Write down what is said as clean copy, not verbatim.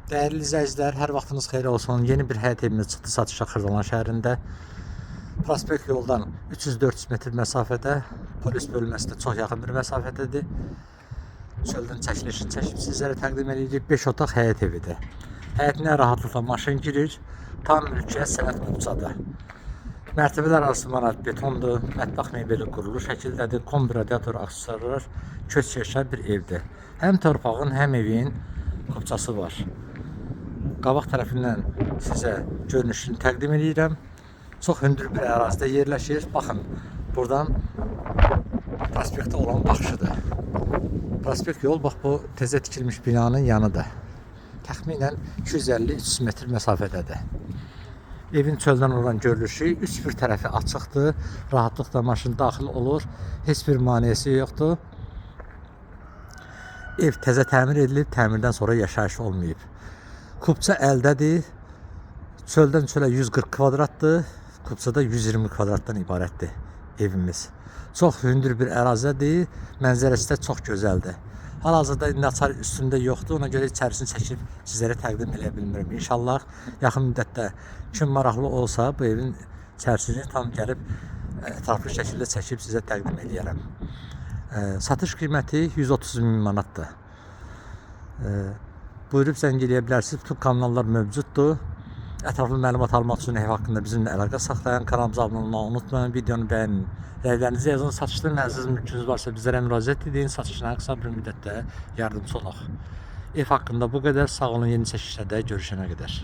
Değerli izləyicilər, hər vaxtınız xeyir olsun. Yeni bir həyət evimiz çıxdı satışa Xırdalan şəhərində. Prospekt yoldan 300-400 metr məsafədə, polis bölməsi də çox yaxın bir məsafədədir. Çöldən çəkilişini çəkib sizlərə təqdim edirik. 5 otaq həyət evidir. Həyətinə rahatlıqla maşın girir. Tam mülkiyyət sənəd qupçada. Mərtəbələr arası manat betondur. Mətbəx mebeli qurulu şəkildədir. Kombi radiator aksesuarlar, köç yaşar bir evdir. Həm torpağın, həm evin qupçası var. Qabaq tərəfindən sizə görünüşünü təqdim edirəm. Çox hündür bir ərazidə yerləşir. Baxın, buradan prospektə olan baxışıdır. Prospekt yol bax bu təzə tikilmiş binanın yanıdır. Təxminən 250-300 metr məsafədədir. Evin çöldən olan görünüşü, üç bir tərəfi açıqdır. Rahatlıqla maşın daxil olur. Heç bir maneəsi yoxdur. Ev təzə təmir edilib, təmirdən sonra yaşayış olmayıb. Kupça əldədir. Çöldən çölə 140 kvadratdır. Kupçada 120 kvadratdan ibarətdir evimiz. Çox hündür bir ərazidir. Mənzərəsi də çox gözəldir. Hal-hazırda indi açar üstündə yoxdur. Ona görə içərisini çəkib sizlərə təqdim edə bilmirəm. İnşallah yaxın müddətdə kim maraqlı olsa bu evin içərisini tam gəlib ətraflı şəkildə çəkib sizə təqdim edərəm. Satış qiyməti 130 min manatdır. Buyurub zəng eləyə bilərsiniz. Bütün kanallar mövcuddur. Ətraflı məlumat almaq üçün ev haqqında bizimlə əlaqə saxlayan, kanalımıza abunə olmağı unutmayın. Videonu bəyənin. Rəylərinizi yazın. Satışda əziz mülkünüz varsa bizlərə müraciət edin. Satışına qısa bir müddətdə yardımcı olaq. Ev haqqında bu qədər. Sağ olun, yeni çəkişlərdə görüşənə qədər.